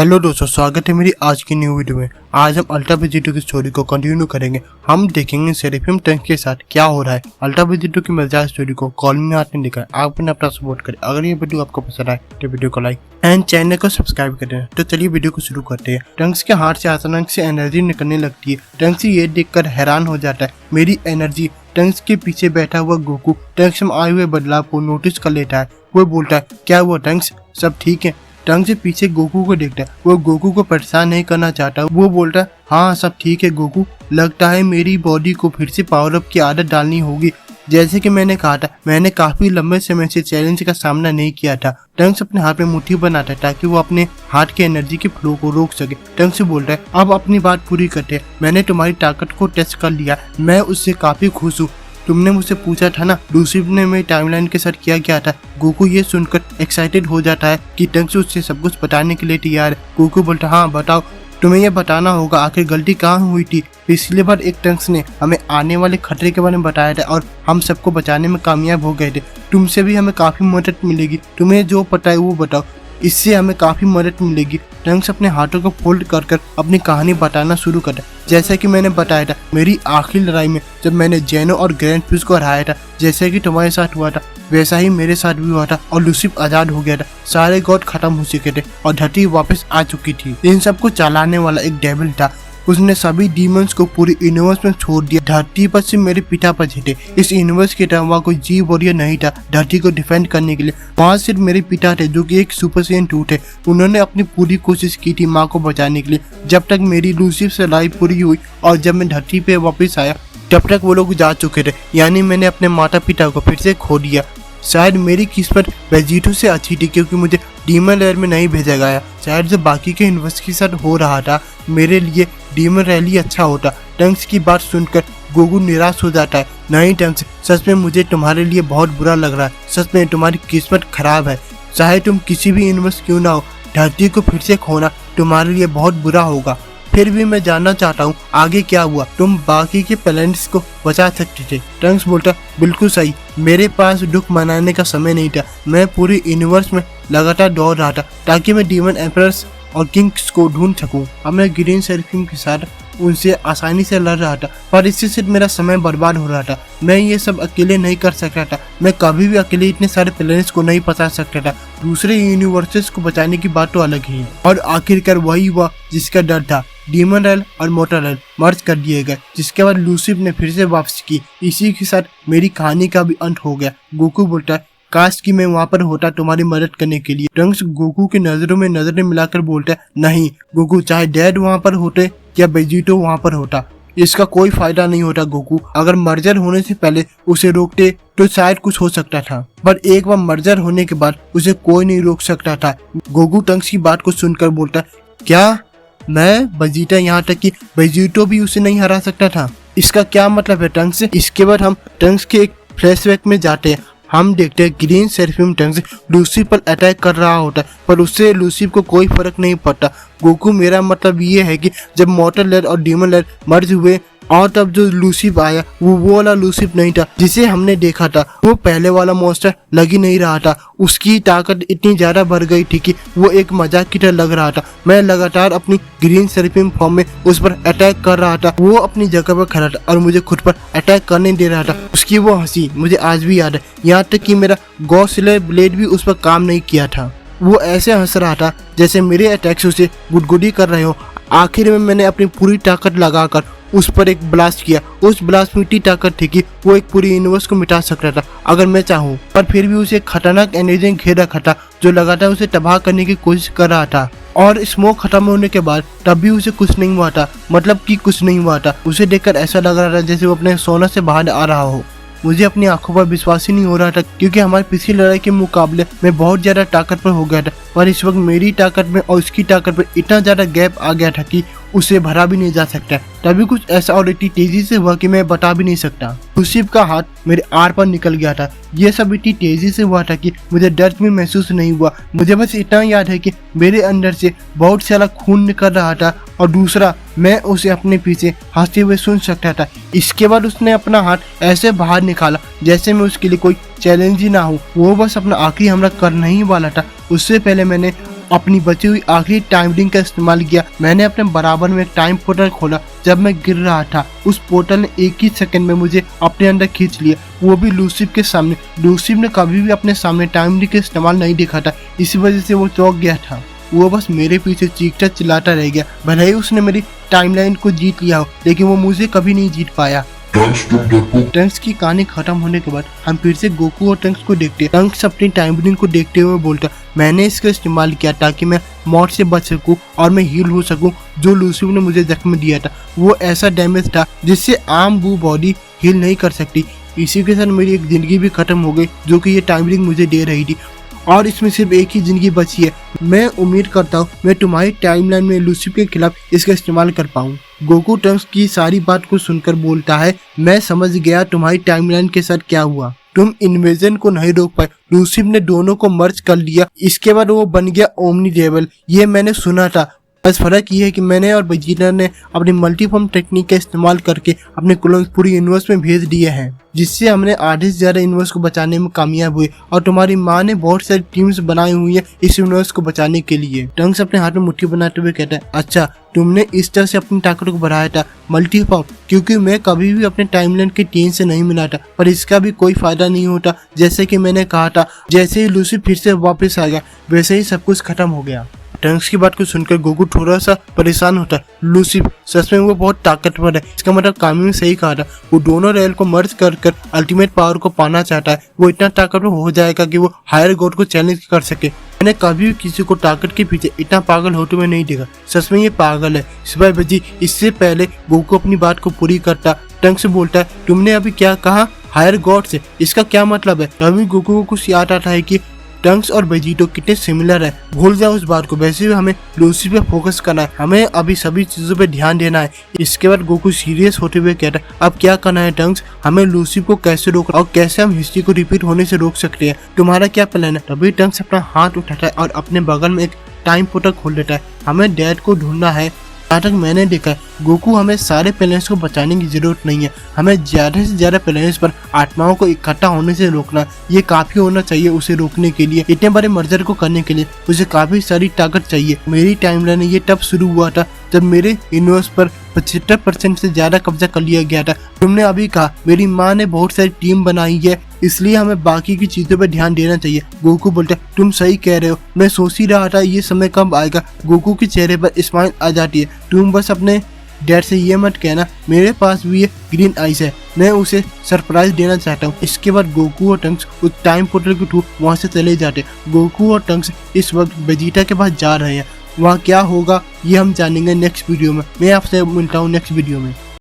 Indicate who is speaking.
Speaker 1: Hello दोस्तों, स्वागत है मेरी आज की न्यू वीडियो में। आज हम अल्ट्रा वेजिटो की स्टोरी को कंटिन्यू करेंगे। हम देखेंगे सेरेफियम टैंक के साथ क्या हो रहा है। अल्ट्रा वेजिटो की मजेदार स्टोरी को कॉलमी आर्ट ने लिखा है। आप अपना सपोर्ट करें। अगर ये वीडियो आपको पसंद आए तो वीडियो को लाइक एंड चैनल को सब्सक्राइब करें। तो चलिए वीडियो को शुरू करते हैं। टंक्स के हाथ से अचानक से एनर्जी निकलने लगती है। टंक्स ये देखकर हैरान हो जाता है। मेरी एनर्जी। टंक्स के पीछे बैठा हुआ गोकू टंक्स में आए हुए बदलाव को नोटिस कर लेता है। वो बोलता है, क्या हुआ टंक्स, सब ठीक है? टंग से पीछे गोकू को देखता है। वो गोकू को परेशान नहीं करना चाहता। वो बोलता है, हाँ सब ठीक है गोकू, लगता है मेरी बॉडी को फिर से पावर अप की आदत डालनी होगी। जैसे कि मैंने कहा था, मैंने काफी लंबे समय से चैलेंज का सामना नहीं किया था। टंग्स अपने हाथ में मुट्ठी बनाता है ताकि वो अपने हाथ के एनर्जी के फ्लो को रोक सके। टंग से बोलता है, अब अपनी बात पूरी करते हैं। मैंने तुम्हारी ताकत को टेस्ट कर लिया, मैं उससे काफी खुश हूँ। तुमने मुझसे पूछा था ना लूसीफ ने मेरी टाइमलाइन के साथ क्या किया था। गोकू ये सुनकर एक्साइटेड हो जाता है कि टंक्स उससे सब कुछ बताने के लिए तैयार है। गोकू बोलता, हाँ बताओ, तुम्हें ये बताना होगा आखिर गलती कहाँ हुई थी। पिछली बार एक टंक्स ने हमें आने वाले खतरे के बारे में बताया था और हम सबको बचाने में कामयाब हो गए थे। तुमसे भी हमें काफी मदद मिलेगी। तुम्हें जो पता है वो बताओ, इससे हमें काफी मदद मिलेगी। टंक्स अपने हाथों को फोल्ड कर कर अपनी कहानी बताना शुरू कर। जैसा कि मैंने बताया था, मेरी आखिरी लड़ाई में जब मैंने जेनो और ग्रैंड फिश को हराया था, जैसे कि तुम्हारे साथ हुआ था वैसा ही मेरे साथ भी हुआ था और लूसीफ आजाद हो गया था। सारे गॉड खत्म हो चुके थे और धरती वापस आ चुकी थी। इन सबको चलाने वाला एक डेविल था। उसने सभी डीमंस को पूरी यूनिवर्स में छोड़ दिया। धरती पर से मेरे पिता पर थे। इस यूनिवर्स के तरह वहाँ कोई जीव वॉरियर नहीं था धरती को डिफेंड करने के लिए। वहाँ सिर्फ मेरे पिता थे जो कि एक सुपर सेन 2 थे। उन्होंने अपनी पूरी कोशिश की थी माँ को बचाने के लिए। जब तक मेरी लूसीफ से लड़ाई पूरी हुई और जब मैं धरती पे वापस आया तब तक वो लोग जा चुके थे। यानी मैंने अपने माता पिता को फिर से खो दिया। शायद मेरी किस्मत वेजिटो से अच्छी थी क्योंकि मुझे डीमन लेयर में नहीं भेजा गया। शायद जो बाकी के यूनिवर्स के साथ हो रहा था मेरे लिए डीमन रैली अच्छा होता। टंक्स की बात सुनकर गोकू निराश हो जाता है। नहीं टंक्स, सच में मुझे तुम्हारे लिए बहुत बुरा लग रहा है। सच में तुम्हारी किस्मत खराब है। चाहे तुम किसी भी यूनिवर्स क्यों ना हो, धरती को फिर से खोना तुम्हारे लिए बहुत बुरा होगा। फिर भी मैं जानना चाहता हूँ आगे क्या हुआ। तुम बाकी के प्लैनेट्स को बचा सकते थे। टंक्स बोलता, बिल्कुल सही, मेरे पास दुख मनाने का समय नहीं था। मैं पूरी यूनिवर्स में लगातार दौड़ रहा था ताकि मैं डीमन एम्परर्स और किंग्स को ढूंढ सकूं। अब मैं ग्रीन सेरेफियम के साथ उनसे आसानी से लड़ रहा था, पर इससे सिर्फ मेरा समय बर्बाद हो रहा था। मैं ये सब अकेले नहीं कर सकता था। मैं कभी भी अकेले इतने सारे प्लैनेट्स को नहीं बचा सकता था। दूसरे यूनिवर्सेस को बचाने की बात तो अलग ही है। और आखिरकार वही हुआ जिसका डर था। डीमन रेल और मोटर रेल मर्ज कर दिए गए, जिसके बाद लूसीफ ने फिर से वापसी की। इसी के साथ मेरी कहानी का भी अंत हो गया। गोकू बोलता है, काश कि मैं वहाँ पर होता तुम्हारी मदद करने के लिए। टंक्स गोकू की नजरों में नजरें मिलाकर बोलता है, नहीं गोकू, चाहे डैड वहाँ पर होते या वेजिटो वहाँ पर होता, इसका कोई फायदा नहीं होता गोकू। अगर मर्जर होने से पहले उसे रोकते तो शायद कुछ हो सकता था, पर एक बार मर्जर होने के बाद उसे कोई नहीं रोक सकता था। गोकू टंक्स की बात को सुनकर बोलता है, क्या मैं वेजिटा, यहाँ तक कि वेजिटो भी उसे नहीं हरा सकता था? इसका क्या मतलब है टंक्स? इसके बाद हम टंक्स के एक फ्लैशबैक में जाते हैं। हम देखते हैं ग्रीन सेरेफियम टंक्स लूसीफ पर अटैक कर रहा होता है, पर उससे लूसीफ को कोई फर्क नहीं पड़ता। गोकू, मेरा मतलब ये है कि जब मोटर लेयर और डीमन लेयर मर्ज हुए और तब जो लूसीफ आया वो वाला लूसीफ नहीं था जिसे हमने देखा था। वो पहले वाला मॉन्स्टर लग ही नहीं रहा था। उसकी ताकत इतनी ज्यादा बढ़ गई थी कि वो एक मजाक की तरह लग रहा था। मैं लगातार अपनी ग्रीन सेरेफियम फॉर्म में उस पर अटैक कर रहा था। वो अपनी जगह पर खड़ा था और मुझे खुद पर अटैक करने दे रहा था। उसकी वो हंसी मुझे आज भी याद है, यहाँ तक कि मेरा गॉड ब्लेड भी उस पर काम नहीं किया था। वो ऐसे हंस रहा था जैसे मेरे अटैक्स उसे गुदगुदी कर रहे हो। आखिर में मैंने अपनी पूरी ताकत लगाकर उस पर एक ब्लास्ट किया। उस ब्लास्ट में इतनी ताकत थी कि वो एक पूरी यूनिवर्स को मिटा सकता था अगर मैं चाहूँ, पर फिर भी उसे खतरनाक एनर्जी घेर रखा था जो लगातार उसे तबाह करने की कोशिश कर रहा था। और स्मोक खत्म होने के बाद तब भी उसे कुछ नहीं हुआ था, मतलब कि कुछ नहीं हुआ था। उसे देखकर ऐसा लग रहा था जैसे वो अपने सोना से बाहर आ रहा हो। मुझे अपनी आंखों पर विश्वास ही नहीं हो रहा था क्योंकि हमारी पिछली लड़ाई के मुकाबले में बहुत ज्यादा ताकतवर हो गया था, पर इस वक्त मेरी ताकत में और उसकी ताकत में इतना ज्यादा गैप आ गया था कि उसे भरा भी नहीं जा सकता। तभी कुछ ऐसा और इतनी तेजी से हुआ कि मैं बता भी नहीं सकता। लूसीफ का हाथ मेरे आर पर निकल गया था। ये सब इतनी तेजी से हुआ था कि मुझे दर्द भी महसूस नहीं हुआ। मुझे बस इतना याद है कि मेरे अंदर से बहुत सारा खून निकल रहा था और दूसरा मैं उसे अपने पीछे हंसते हुए सुन सकता था। इसके बाद उसने अपना हाथ ऐसे बाहर निकाला जैसे मैं उसके लिए कोई चैलेंज ही ना हो। वो बस अपना आखिरी हमला करना ही वाला था। उससे पहले मैंने अपनी बची हुई आखिरी टाइम रिंग का इस्तेमाल किया। मैंने अपने बराबर में एक टाइम पोर्टल खोला। जब मैं गिर रहा था उस पोर्टल ने एक ही सेकंड में मुझे अपने अंदर खींच लिया, वो भी लूसिफ के सामने। लूसिफ ने कभी भी अपने सामने टाइम रिंग का इस्तेमाल नहीं देखा था, इसी वजह से वो चौंक गया था। वो बस मेरे पीछे चीखता चिल्लाता रह गया। भले ही उसने मेरी टाइमलाइन को जीत लिया हो, लेकिन वो मुझे कभी नहीं जीत पाया। टंक्स की कहानी खत्म होने के बाद हम फिर से गोकू और टंक्स को देखते। टंक्स अपनी टाइम रिंग को देखते हुए बोलता, मैंने इसका इस्तेमाल किया ताकि मैं मौत से बच सकूं और मैं हील हो सकूं। जो लूसिफ ने मुझे जख्म दिया था वो ऐसा डैमेज था जिससे आम बू बॉडी हील नहीं कर सकती। इसी के साथ मेरी एक जिंदगी भी खत्म हो गई जो कि ये टाइम रिंग मुझे दे रही थी, और इसमें सिर्फ एक ही जिंदगी बची है। मैं उम्मीद करता हूँ मैं तुम्हारी टाइमलाइन में लूसिफ के खिलाफ इसका इस्तेमाल कर पाऊँ। गोकू टंक्स की सारी बात को सुनकर बोलता है, मैं समझ गया तुम्हारी टाइमलाइन के साथ क्या हुआ। तुम इन्वेजन को नहीं रोक पाए, लूसिफ ने दोनों को मर्ज कर लिया। इसके बाद वो बन गया ओमनी डेविल। ये मैंने सुना था। बस फर्क ये है कि मैंने और वेजिटा ने अपनी मल्टीफॉर्म टेक्निक का इस्तेमाल करके अपने क्लोन्स पूरी यूनिवर्स में भेज दिए हैं, जिससे हमने आधे से ज्यादा यूनिवर्स को बचाने में कामयाब हुए। और तुम्हारी माँ ने बहुत सारी टीम्स बनाई हुई है इस यूनिवर्स को बचाने के लिए। टंक्स अपने हाथ में मुट्ठी बनाते हुए कहता है, अच्छा तुमने इस तरह से अपनी ताकत को बढ़ाया था मल्टीफॉर्म, क्योंकि मैं कभी भी अपने टाइमलाइन के टीम से नहीं मिला था, पर इसका भी कोई फायदा नहीं होता। जैसे कि मैंने कहा था, जैसे ही लूसिफ फिर से वापस आ गया वैसे ही सब कुछ खत्म हो गया। टंक्स की बात को सुनकर गोकू थोड़ा सा परेशान होता है। लूसिफ सच में वो बहुत ताकतवर है, इसका मतलब कामी ने सही कहा था। वो दोनों रेल को मर्ज कर कर अल्टीमेट पावर को पाना चाहता है। वो इतना ताकतवर हो जाएगा कि वो हायर गॉड को चैलेंज कर सके। मैंने कभी भी किसी को ताकत के पीछे इतना पागल होते हुए नहीं देखा। सच में ये पागल है। सिपाही बजी इससे पहले गोकू अपनी बात को पूरी करता टंक्स से बोलता है, तुमने अभी क्या कहा हायर गॉड से, इसका क्या मतलब है? तभी गोकू को कुछ याद आता है कि टंक्स और वेजिटो कितने सिमिलर है। भूल जाओ उस बात को। वैसे भी हमें लूसिफ पे फोकस करना है, हमें अभी सभी चीजों पे ध्यान देना है। इसके बाद गोकू सीरियस होते हुए कहता है, अब क्या करना है टंक्स? हमें लूसिफ को कैसे रोकना और कैसे हम हिस्ट्री को रिपीट होने से रोक सकते हैं? तुम्हारा क्या प्लान है? तभी टंक्स अपना हाथ उठाता है और अपने बगल में एक टाइम पोर्टल खोल देता है। हमें डैड को ढूंढना है। जहाँ तक मैंने देखा है गोकू, हमें सारे प्लेनेट्स को बचाने की जरूरत नहीं है। हमें ज्यादा से ज्यादा प्लेनेट्स पर आत्माओं को इकट्ठा होने से रोकना, ये काफी होना चाहिए उसे रोकने के लिए। इतने बड़े मर्जर को करने के लिए उसे काफी सारी ताकत चाहिए। मेरी टाइमलाइन ये तब शुरू हुआ था जब मेरे यूनिवर्स पर 75% से ज्यादा कब्जा कर लिया गया था। तुमने अभी कहा मेरी माँ ने बहुत सारी टीम बनाई है, इसलिए हमें बाकी की चीजों पर ध्यान देना चाहिए। गोकू बोलता है, तुम सही कह रहे हो। मैं सोच ही रहा था ये समय कब आएगा। गोकू के चेहरे पर स्माइल आ जाती है। तुम बस अपने डैड से ये मत कहना, मेरे पास भी ये ग्रीन आइस है, मैं उसे सरप्राइज देना चाहता हूँ। इसके बाद गोकू और टंक्स उस टाइम पोर्टल के थ्रू वहाँ से चले जाते। गोकू और टंक्स इस वक्त वेजिटा के पास जा रहे हैं। वहाँ क्या होगा ये हम जानेंगे नेक्स्ट वीडियो में। मैं आपसे मिलता हूँ नेक्स्ट वीडियो में।